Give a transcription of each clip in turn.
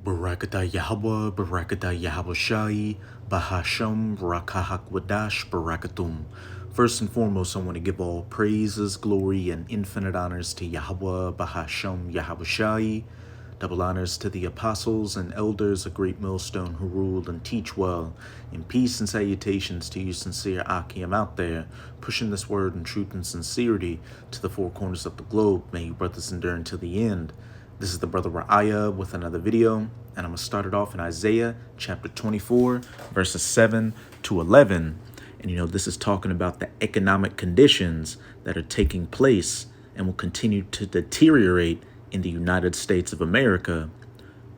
Barakata Yahweh, Barakata Yahweh Shai, Bahasham, Barakahak Wadash, Barakatum. First and foremost, I want to give all praises, glory, and infinite honors to Yahweh, Bahasham, Yahweh Shai. Double honors to the apostles and elders, a great millstone who rule and teach well. In peace and salutations to you sincere Akim out there, pushing this word in truth and sincerity to the four corners of the globe. May you brothers endure until the end. This is the brother Ra'aya with another video, and I'm going to start it off in Isaiah chapter 24, verses 7 to 11. And this is talking about the economic conditions that are taking place and will continue to deteriorate in the United States of America.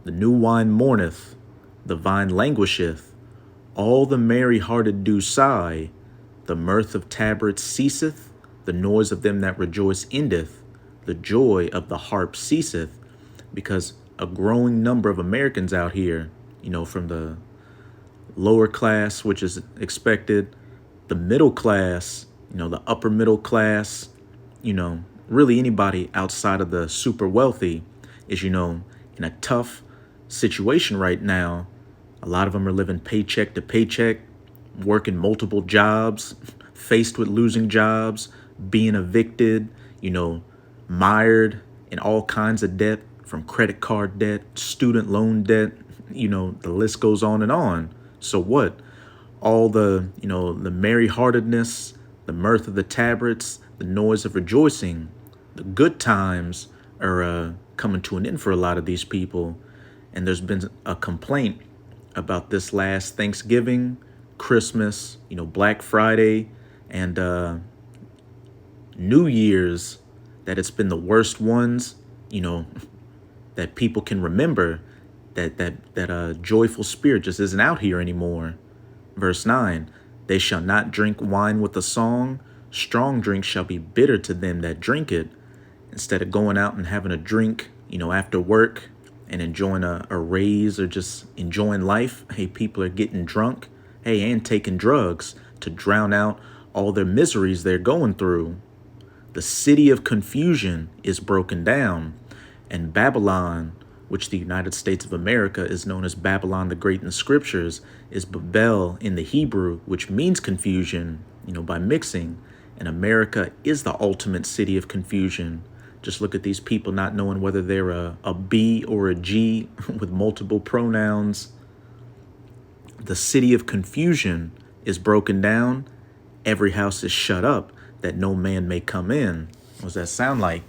The new wine mourneth, the vine languisheth, all the merry-hearted do sigh, the mirth of tabrets ceaseth, the noise of them that rejoice endeth, the joy of the harp ceaseth, because a growing number of Americans out here, from the lower class, which is expected, the middle class, the upper middle class, really anybody outside of the super wealthy is, in a tough situation right now. A lot of them are living paycheck to paycheck, working multiple jobs, faced with losing jobs, being evicted, mired in all kinds of debt, from credit card debt, student loan debt, the list goes on and on. So what? All the, the merry-heartedness, the mirth of the tabrets, the noise of rejoicing, the good times are coming to an end for a lot of these people. And there's been a complaint about this last Thanksgiving, Christmas, Black Friday, and New Year's, that it's been the worst ones, that people can remember, that joyful spirit just isn't out here anymore. Verse 9, they shall not drink wine with a song. Strong drink shall be bitter to them that drink it. Instead of going out and having a drink, after work and enjoying a raise or just enjoying life, hey, people are getting drunk, hey, and taking drugs to drown out all their miseries they're going through. The city of confusion is broken down, and Babylon, which the United States of America is known as Babylon the Great in the scriptures, is Babel in the Hebrew, which means confusion, by mixing. And America is the ultimate city of confusion. Just look at these people not knowing whether they're a B or a G with multiple pronouns. The city of confusion is broken down. Every house is shut up that no man may come in. What does that sound like?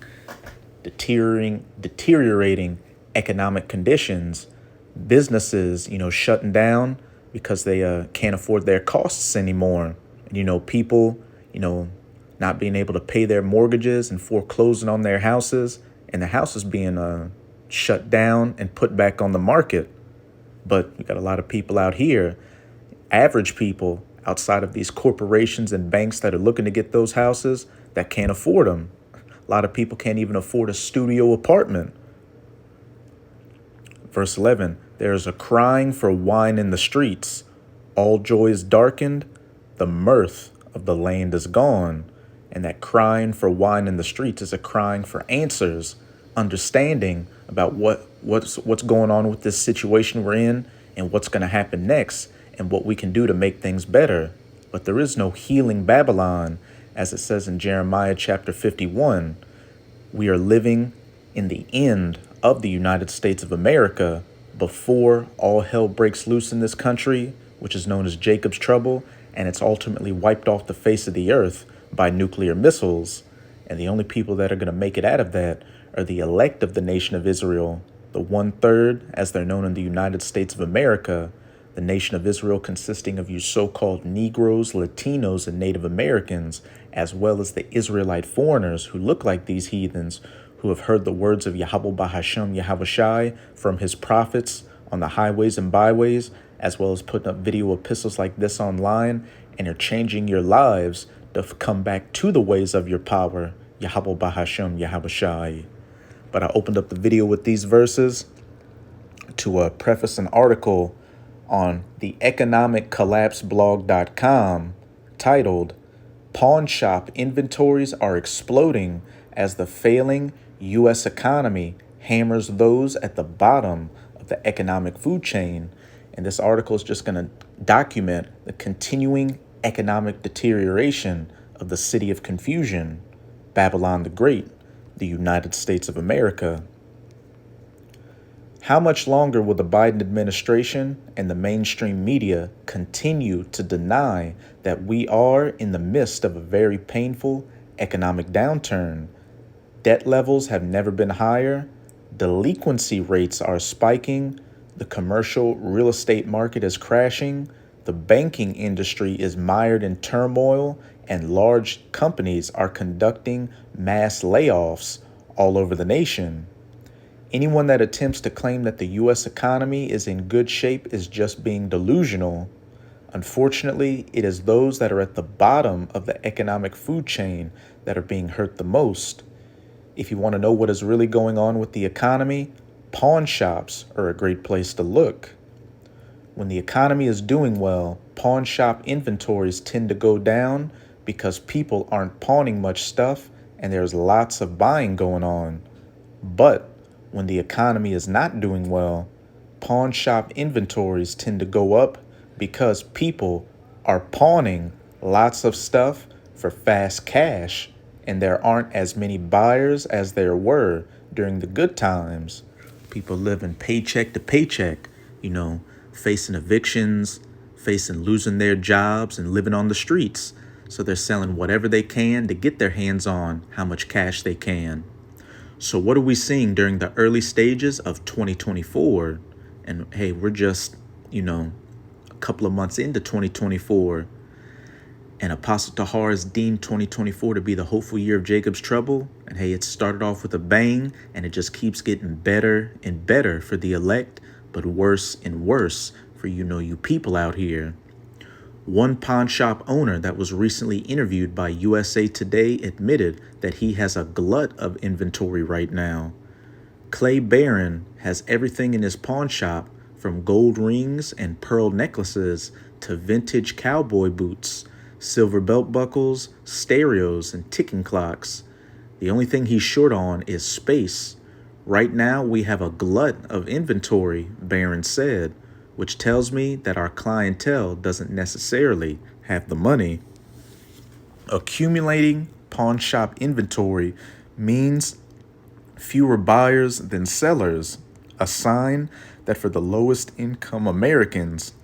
Deteriorating economic conditions, businesses, shutting down because they can't afford their costs anymore. And, people, not being able to pay their mortgages and foreclosing on their houses, and the houses being shut down and put back on the market. But you got a lot of people out here, average people outside of these corporations and banks that are looking to get those houses that can't afford them. A lot of people can't even afford a studio apartment. Verse 11, there is a crying for wine in the streets. All joy is darkened. The mirth of the land is gone. And that crying for wine in the streets is a crying for answers, understanding about what's going on with this situation we're in and what's going to happen next and what we can do to make things better. But there is no healing Babylon, as it says in Jeremiah chapter 51. We are living in the end of the United States of America before all hell breaks loose in this country, which is known as Jacob's Trouble, and it's ultimately wiped off the face of the earth by nuclear missiles. And the only people that are going to make it out of that are the elect of the nation of Israel, the 1/3, as they're known in the United States of America, the nation of Israel consisting of you so-called Negroes, Latinos, and Native Americans, as well as the Israelite foreigners who look like these heathens, who have heard the words of Yahweh Bahasham Yahweh Shai from his prophets on the highways and byways, as well as putting up video epistles like this online, and are changing your lives to come back to the ways of your power, Yahweh Bahasham Yahweh Shai. But I opened up the video with these verses to preface an article on the economiccollapseblog.com titled, Pawn Shop Inventories Are Exploding as the Failing U.S. Economy Hammers Those at the Bottom of the economic food chain. And this article is just going to document the continuing economic deterioration of the city of confusion, Babylon the Great, the United States of America. How much longer will the Biden administration and the mainstream media continue to deny that we are in the midst of a very painful economic downturn? Debt levels have never been higher, delinquency rates are spiking, the commercial real estate market is crashing, the banking industry is mired in turmoil, and large companies are conducting mass layoffs all over the nation. Anyone that attempts to claim that the U.S. economy is in good shape is just being delusional. Unfortunately, it is those that are at the bottom of the economic food chain that are being hurt the most. If you want to know what is really going on with the economy, pawn shops are a great place to look. When the economy is doing well, pawn shop inventories tend to go down because people aren't pawning much stuff and there's lots of buying going on. But when the economy is not doing well, pawn shop inventories tend to go up because people are pawning lots of stuff for fast cash, and there aren't as many buyers as there were during the good times. People living paycheck to paycheck, facing evictions, facing losing their jobs and living on the streets. So they're selling whatever they can to get their hands on how much cash they can. So what are we seeing during the early stages of 2024? And hey, we're just, a couple of months into 2024. And Apostle Tahar has deemed 2024 to be the hopeful year of Jacob's trouble. And hey, it started off with a bang, and it just keeps getting better and better for the elect, but worse and worse for you people out here. One pawn shop owner that was recently interviewed by USA Today admitted that he has a glut of inventory right now. Clay Barron has everything in his pawn shop, from gold rings and pearl necklaces to vintage cowboy boots, silver belt buckles, stereos, and ticking clocks. The only thing he's short on is space. Right now, we have a glut of inventory, Barron said, which tells me that our clientele doesn't necessarily have the money. Accumulating pawn shop inventory means fewer buyers than sellers, a sign that for the lowest income Americans,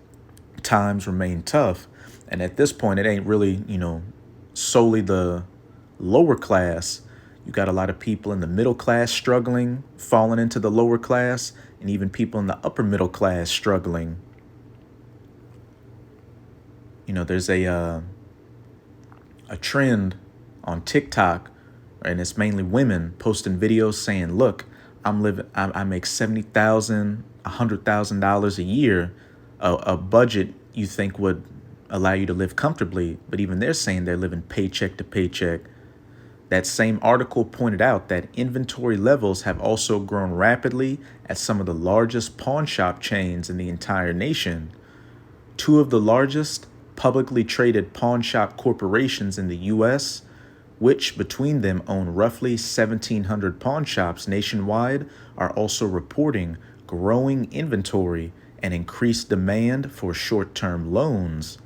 times remain tough. And at this point, it ain't really, solely the lower class. You got a lot of people in the middle class struggling, falling into the lower class, and even people in the upper middle class struggling. There's a trend on TikTok, and it's mainly women posting videos saying, "Look, I make $70,000, $100,000 a year, a budget you think would allow you to live comfortably," but even they're saying they're living paycheck to paycheck. That same article pointed out that inventory levels have also grown rapidly at some of the largest pawn shop chains in the entire nation. Two of the largest publicly traded pawn shop corporations in the U.S., which between them own roughly 1,700 pawn shops nationwide, are also reporting growing inventory and increased demand for short-term loans.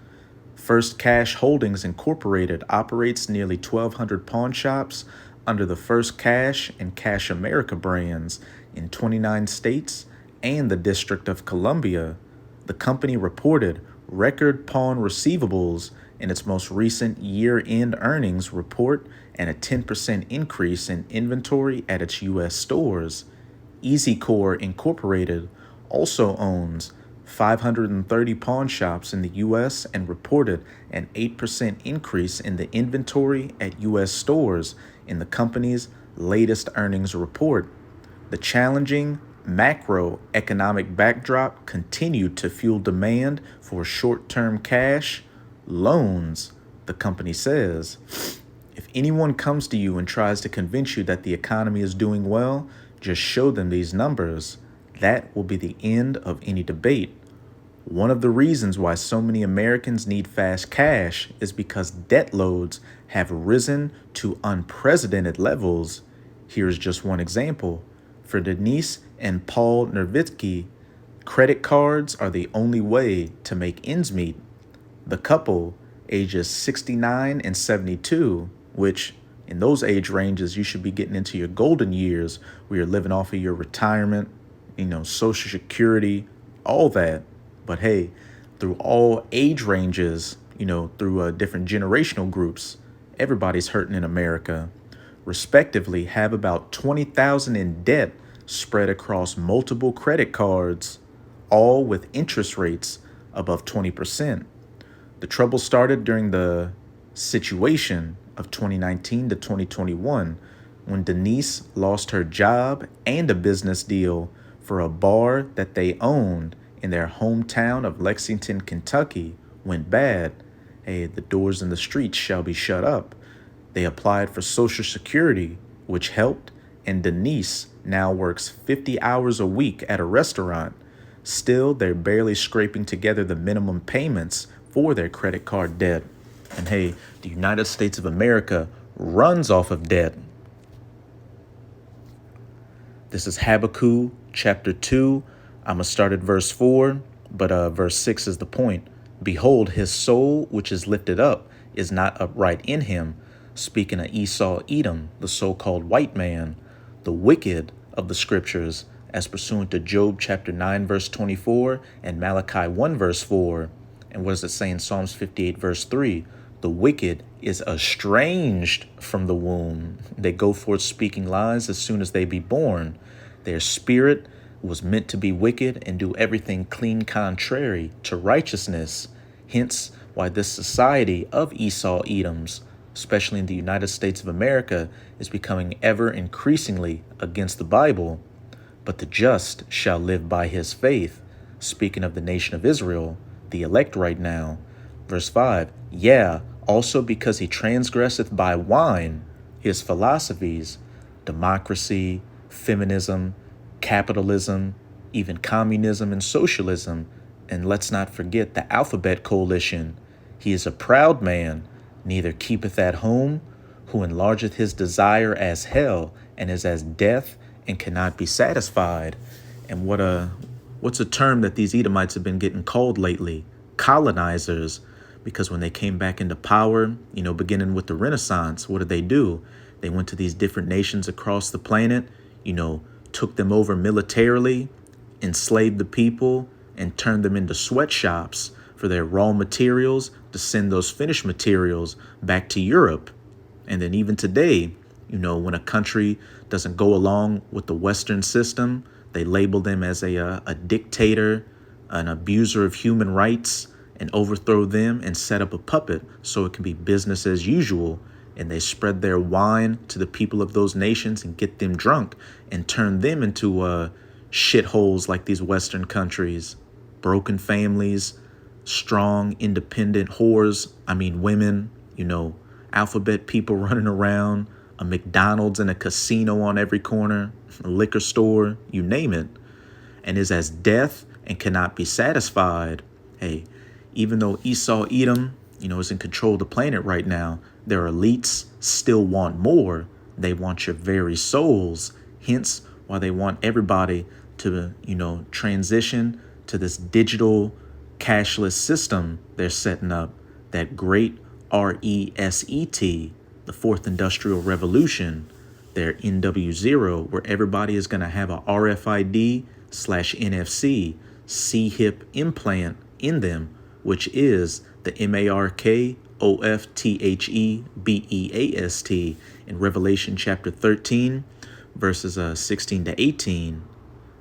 First Cash Holdings Incorporated operates nearly 1,200 pawn shops under the First Cash and Cash America brands in 29 states and the District of Columbia. The company reported record pawn receivables in its most recent year-end earnings report and a 10% increase in inventory at its U.S. stores. EasyCore Incorporated also owns 530 pawn shops in the U.S. and reported an 8% increase in the inventory at U.S. stores in the company's latest earnings report. The challenging macroeconomic backdrop continued to fuel demand for short-term cash loans, the company says. If anyone comes to you and tries to convince you that the economy is doing well, just show them these numbers. That will be the end of any debate. One of the reasons why so many Americans need fast cash is because debt loads have risen to unprecedented levels. Here's just one example. For Denise and Paul Nervitsky, Credit cards are the only way to make ends meet. The couple, ages 69 and 72, which in those age ranges, you should be getting into your golden years where you're living off of your retirement, Social Security, all that. But hey, through all age ranges, through different generational groups, everybody's hurting in America. Respectively, have about 20,000 in debt spread across multiple credit cards, all with interest rates above 20%. The trouble started during the situation of 2019 to 2021 when Denise lost her job and a business deal for a bar that they owned in their hometown of Lexington, Kentucky went bad. Hey, the doors in the streets shall be shut up. They applied for Social Security, which helped, and Denise now works 50 hours a week at a restaurant. Still, they're barely scraping together the minimum payments for their credit card debt. And hey, the United States of America runs off of debt. This is Habakkuk chapter 2. I'm going to start at verse 4, but verse 6 is the point. Behold, his soul, which is lifted up, is not upright in him. Speaking of Esau, Edom, the so-called white man, the wicked of the scriptures, as pursuant to Job chapter 9, verse 24, and Malachi 1, verse 4. And what does it say in Psalms 58, verse 3? The wicked is estranged from the womb. They go forth speaking lies as soon as they be born. Their spirit was meant to be wicked and do everything clean contrary to righteousness. Hence why this society of Esau Edoms, especially in the United States of America, is becoming ever increasingly against the Bible. But the just shall live by his faith. Speaking of the nation of Israel, the elect right now. Verse 5, yeah, also because he transgresseth by wine, his philosophies, democracy, feminism, capitalism, even communism and socialism, and let's not forget the Alphabet Coalition. He is a proud man, neither keepeth at home, who enlargeth his desire as hell, and is as death, and cannot be satisfied. And what's a term that these Edomites have been getting called lately? Colonizers. Because when they came back into power, beginning with the Renaissance, what did they do? They went to these different nations across the planet, took them over militarily, enslaved the people, and turned them into sweatshops for their raw materials to send those finished materials back to Europe. And then even today, when a country doesn't go along with the Western system, they label them as a dictator, an abuser of human rights, and overthrow them and set up a puppet so it can be business as usual. And they spread their wine to the people of those nations and get them drunk and turn them into shitholes like these Western countries. Broken families, strong, independent whores, women, alphabet people running around, a McDonald's and a casino on every corner, a liquor store, you name it, and is as death and cannot be satisfied. Hey, even though Esau Edom, is in control of the planet right now, their elites still want more. They want your very souls. Hence why they want everybody to, transition to this digital cashless system they're setting up, that great RESET, the Fourth Industrial Revolution, their NW0, where everybody is going to have a RFID/NFC C-hip implant in them, which is the MARKOFTHEBEAST in Revelation chapter 13, verses 16 to 18.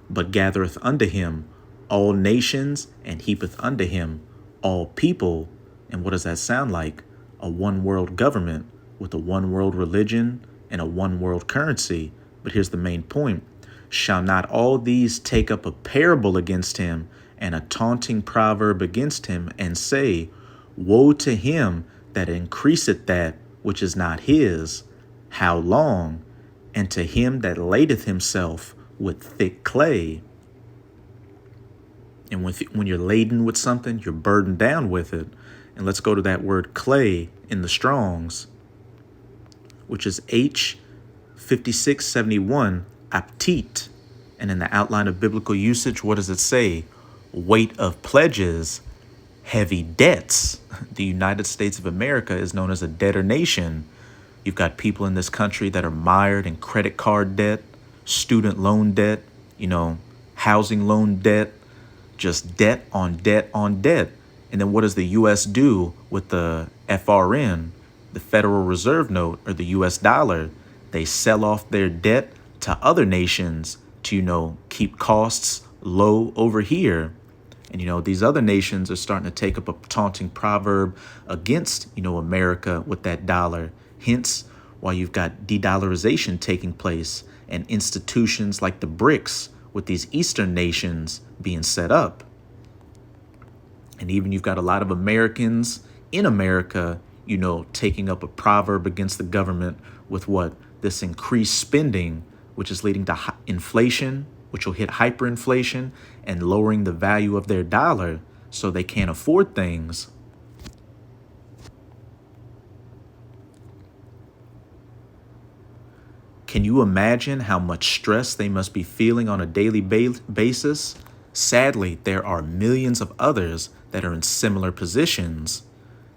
But gathereth unto him all nations, and heapeth unto him all people. And what does that sound like? A one world government with a one world religion and a one world currency. But here's the main point. Shall not all these take up a parable against him, and a taunting proverb against him, and say, woe to him that increaseth that which is not his, how long? And to him that ladeth himself with thick clay. And when you're laden with something, you're burdened down with it. And let's go to that word clay in the Strongs, which is H5671, aptit. And in the outline of biblical usage, what does it say? weight of pledges, heavy debts. The United States of America is known as a debtor nation. You've got people in this country that are mired in credit card debt, student loan debt, housing loan debt, just debt on debt on debt. And then what does the U.S. do with the FRN, the Federal Reserve Note, or the U.S. dollar? They sell off their debt to other nations to, keep costs low over here. And, these other nations are starting to take up a taunting proverb against, America with that dollar. Hence, why you've got de-dollarization taking place and institutions like the BRICS with these Eastern nations being set up. And even you've got a lot of Americans in America, taking up a proverb against the government with what? This increased spending, which is leading to inflation, which will hit hyperinflation and lowering the value of their dollar so they can't afford things. Can you imagine how much stress they must be feeling on a daily basis? Sadly, there are millions of others that are in similar positions.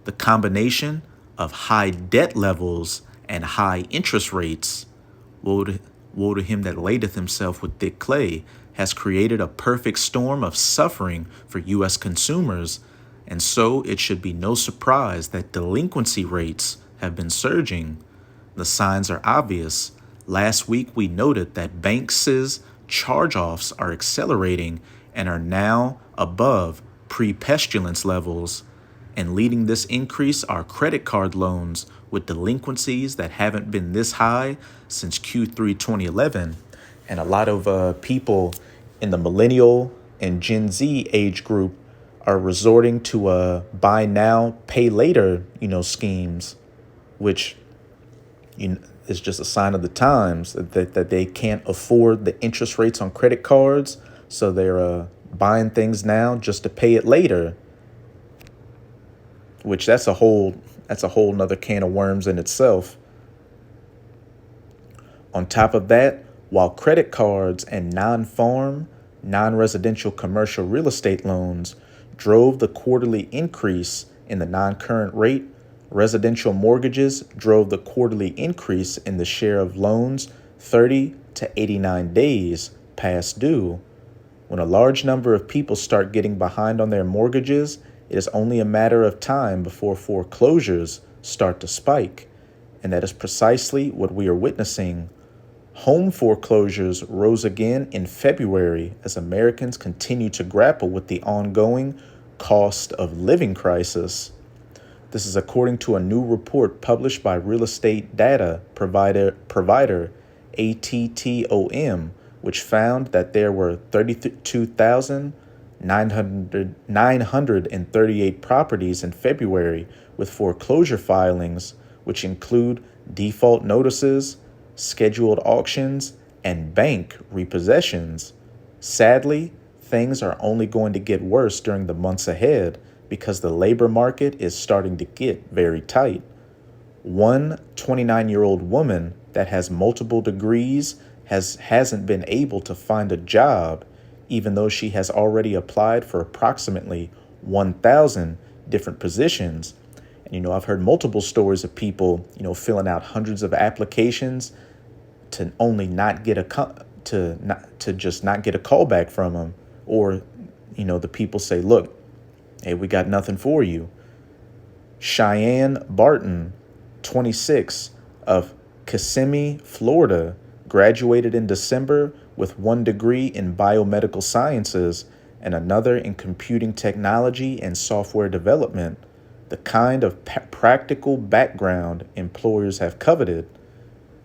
The combination of high debt levels and high interest rates, woe to him that ladeth himself with thick clay, has created a perfect storm of suffering for U.S. consumers. And so it should be no surprise that delinquency rates have been surging. The signs are obvious. Last week, we noted that banks' charge-offs are accelerating and are now above pre-pestilence levels. And leading this increase are credit card loans with delinquencies that haven't been this high since Q3 2011. And a lot of people in the millennial and Gen Z age group are resorting to buy now, pay later, schemes, which is just a sign of the times that they can't afford the interest rates on credit cards. So they're buying things now just to pay it later, which that's a whole nother can of worms in itself. On top of that, while credit cards and non-farm, non-residential commercial real estate loans drove the quarterly increase in the non-current rate, residential mortgages drove the quarterly increase in the share of loans 30 to 89 days past due. When a large number of people start getting behind on their mortgages, it is only a matter of time before foreclosures start to spike. And that is precisely what we are witnessing. Home foreclosures rose again in February as Americans continue to grapple with the ongoing cost of living crisis. This is according to a new report published by real estate data provider ATTOM, which found that there were 32,938 properties in February with foreclosure filings, which include default notices, scheduled auctions, and bank repossessions. Sadly, things are only going to get worse during the months ahead because the labor market is starting to get very tight. One 29-year-old woman that has multiple degrees hasn't been able to find a job, even though she has already applied for approximately 1,000 different positions. And, I've heard multiple stories of people, filling out hundreds of applications to only not get just not get a call back from them. Or, the people say, look, hey, we got nothing for you. Cheyenne Barton, 26, of Kissimmee, Florida, graduated in December with 1 degree in biomedical sciences and another in computing technology and software development, the kind of practical background employers have coveted.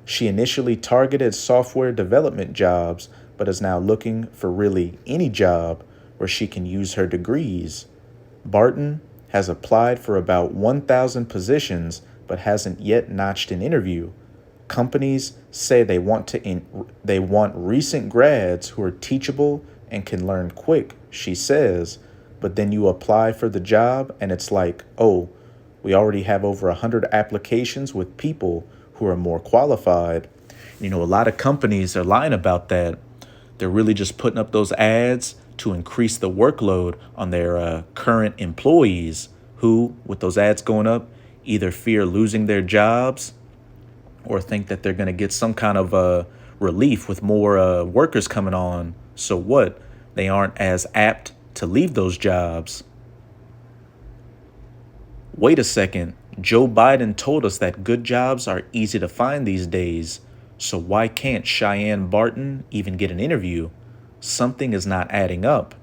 She initially targeted software development jobs, but is now looking for really any job where she can use her degrees. Barton has applied for about 1,000 positions, but hasn't yet notched an interview. Companies say they want recent grads who are teachable and can learn quick, she says. But then you apply for the job and it's like, oh, we already have over 100 applications with people who are more qualified. A lot of companies are lying about that. They're really just putting up those ads to increase the workload on their current employees who, with those ads going up, either fear losing their jobs or think that they're going to get some kind of relief with more workers coming on. So what? They aren't as apt to leave those jobs. Wait a second. Joe Biden told us that good jobs are easy to find these days. So why can't Cheyenne Barton even get an interview? Something is not adding up.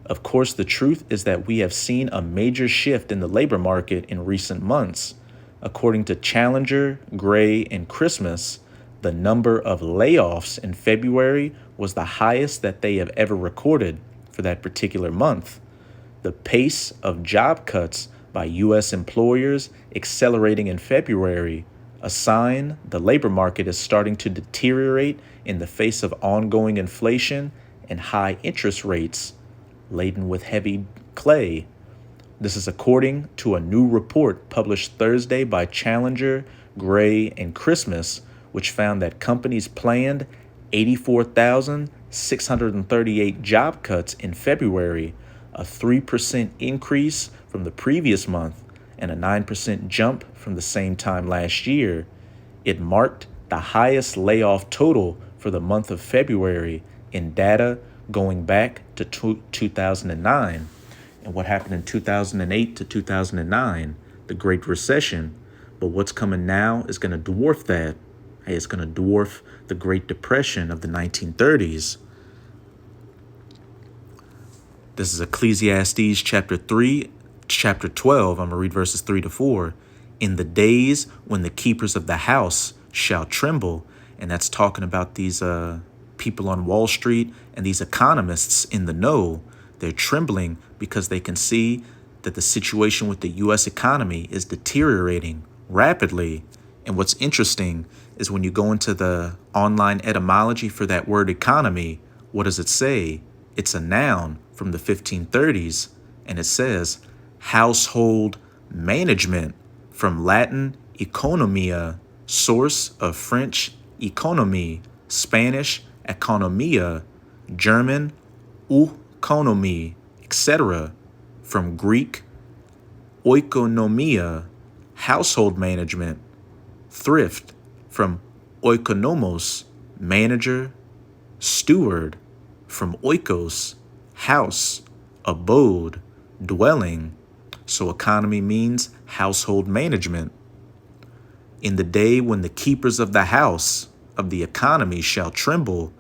Of course, the truth is that we have seen a major shift in the labor market in recent months. According to Challenger, Gray, and Christmas, the number of layoffs in February was the highest that they have ever recorded for that particular month. The pace of job cuts by U.S. employers accelerating in February, a sign the labor market is starting to deteriorate in the face of ongoing inflation and high interest rates laden with heavy clay. This is according to a new report published Thursday by Challenger, Gray, and Christmas, which found that companies planned 84,638 job cuts in February, a 3% increase from the previous month and a 9% jump from the same time last year. It marked the highest layoff total for the month of February in data going back to 2009. And what happened in 2008 to 2009, the Great Recession. But what's coming now is going to dwarf that. Hey, it's going to dwarf the Great Depression of the 1930s. This is Ecclesiastes chapter 3, chapter 12. I'm going to read verses 3 to 4. In the days when the keepers of the house shall tremble. And that's talking about these people on Wall Street and these economists in the know. They're trembling because they can see that the situation with the U.S. economy is deteriorating rapidly. And what's interesting is when you go into the online etymology for that word economy, what does it say? It's a noun from the 1530s, and it says household management, from Latin economia, source of French economy, Spanish economia, German oikonomie, etc., from Greek oikonomia, household management, thrift, from oikonomos, manager, steward, from oikos, house, abode, dwelling. So economy means household management. In the day when the keepers of the house of the economy shall tremble,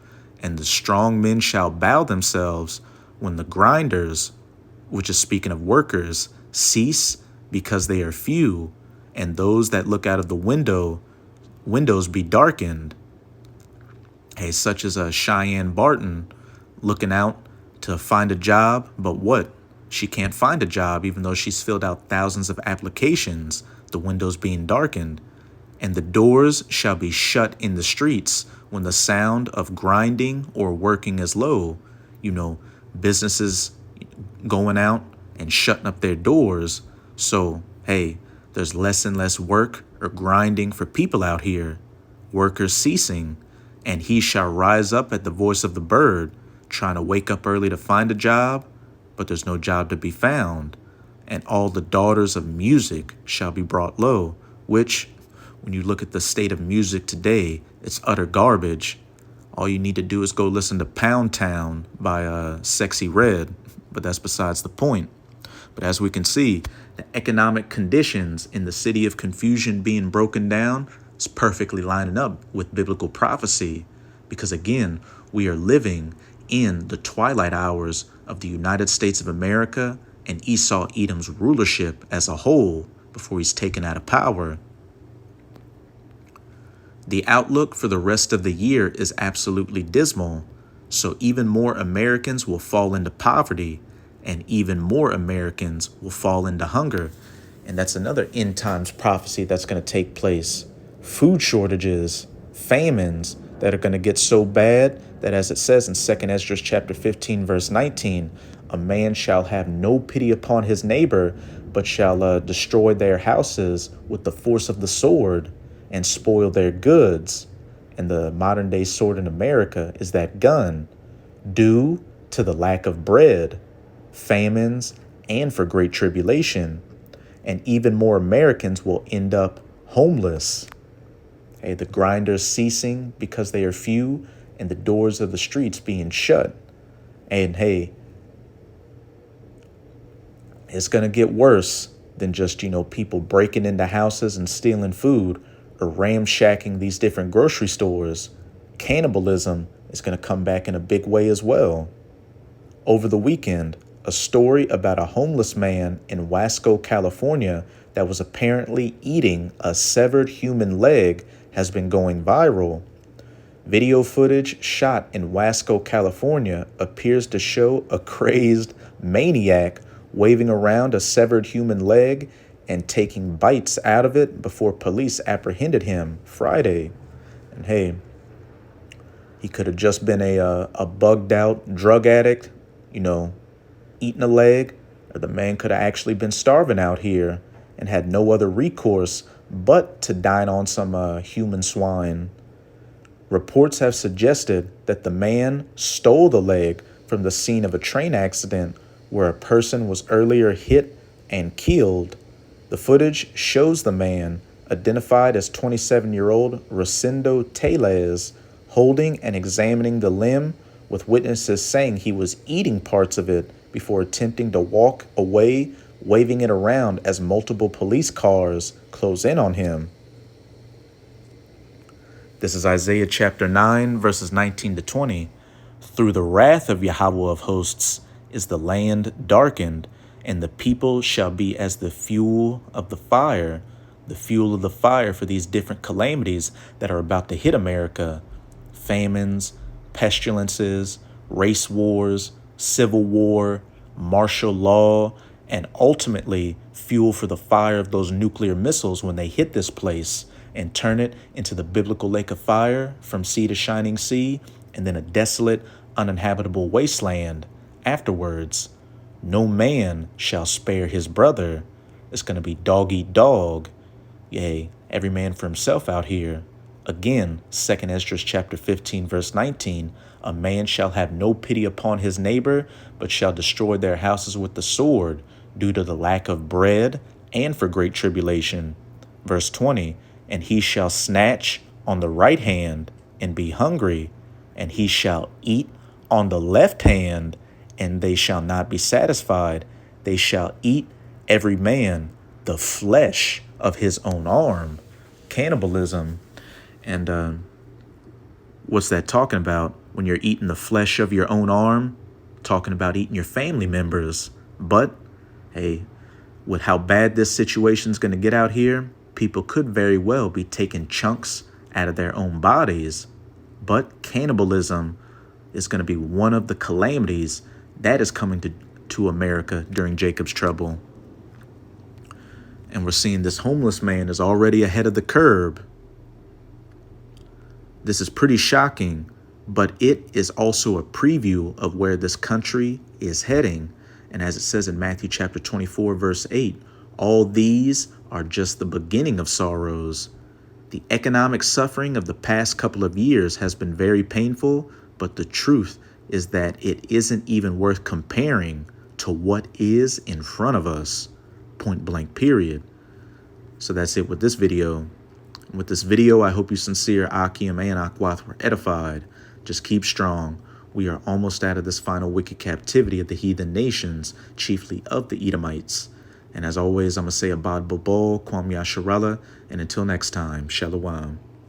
and the strong men shall bow themselves, when the grinders, which is speaking of workers, cease because they are few, and those that look out of the windows be darkened. Hey, such as a Cheyenne Barton looking out to find a job, but what? She can't find a job even though she's filled out thousands of applications, the windows being darkened. And the doors shall be shut in the streets when the sound of grinding or working is low. You know, businesses going out and shutting up their doors. So, hey, there's less and less work or grinding for people out here. Workers ceasing. And he shall rise up at the voice of the bird, trying to wake up early to find a job, but there's no job to be found. And all the daughters of music shall be brought low, which, when you look at the state of music today, it's utter garbage. All you need to do is go listen to Pound Town by Sexy Red, but that's besides the point. But as we can see, the economic conditions in the city of confusion being broken down is perfectly lining up with biblical prophecy, because again, we are living in the twilight hours of the United States of America and Esau Edom's rulership as a whole before he's taken out of power. The outlook for the rest of the year is absolutely dismal, so even more Americans will fall into poverty, and even more Americans will fall into hunger. And that's another end times prophecy that's going to take place. Food shortages, famines that are going to get so bad that, as it says in 2 Ezra chapter 15, verse 19, a man shall have no pity upon his neighbor, but shall destroy their houses with the force of the sword and spoil their goods. And the modern day sword in America is that gun. Do to the lack of bread, famines, and for great tribulation. And even more Americans will end up homeless. Hey, the grinders ceasing because they are few and the doors of the streets being shut. And hey, it's going to get worse than just, people breaking into houses and stealing food or ramshacking these different grocery stores. Cannibalism is going to come back in a big way as well. Over the weekend, a story about a homeless man in Wasco, California that was apparently eating a severed human leg has been going viral. Video footage shot in Wasco, California appears to show a crazed maniac waving around a severed human leg and taking bites out of it before police apprehended him Friday. And hey, he could have just been a bugged out drug addict, eating a leg, or the man could have actually been starving out here and had no other recourse but to dine on some human swine. Reports have suggested that the man stole the leg from the scene of a train accident where a person was earlier hit and killed. The footage shows the man, identified as 27-year-old Rosendo Tellez, holding and examining the limb, with witnesses saying he was eating parts of it before attempting to walk away, waving it around as multiple police cars close in on him. This is Isaiah chapter 9, verses 19 to 20. Through the wrath of Yahweh of hosts is the land darkened, and the people shall be as the fuel of the fire for these different calamities that are about to hit America. Famines, pestilences, race wars, civil war, martial law, and ultimately fuel for the fire of those nuclear missiles when they hit this place and turn it into the biblical lake of fire from sea to shining sea, and then a desolate, uninhabitable wasteland afterwards. No man shall spare his brother. It's going to be dog eat dog. Yea, every man for himself out here. Again, 2 Esdras chapter 15, verse 19, a man shall have no pity upon his neighbor, but shall destroy their houses with the sword, due to the lack of bread and for great tribulation. Verse 20, and he shall snatch on the right hand and be hungry, and he shall eat on the left hand, and they shall not be satisfied. They shall eat every man the flesh of his own arm. Cannibalism. And what's that talking about? When you're eating the flesh of your own arm, talking about eating your family members. But hey, with how bad this situation's going to get out here, people could very well be taking chunks out of their own bodies. But cannibalism is going to be one of the calamities that is coming to America during Jacob's trouble. And we're seeing this homeless man is already ahead of the curve. This is pretty shocking, but it is also a preview of where this country is heading. And as it says in Matthew chapter 24, verse 8, all these are just the beginning of sorrows. The economic suffering of the past couple of years has been very painful, but the truth is that it isn't even worth comparing to what is in front of us. Point blank, period. So that's it with this video. With this video, I hope you sincere Akim and Akwath were edified. Just keep strong. We are almost out of this final wicked captivity of the heathen nations, chiefly of the Edomites. And as always, I'm going to say Abad Babol, Kwam Yasharallah, and until next time, Shalom.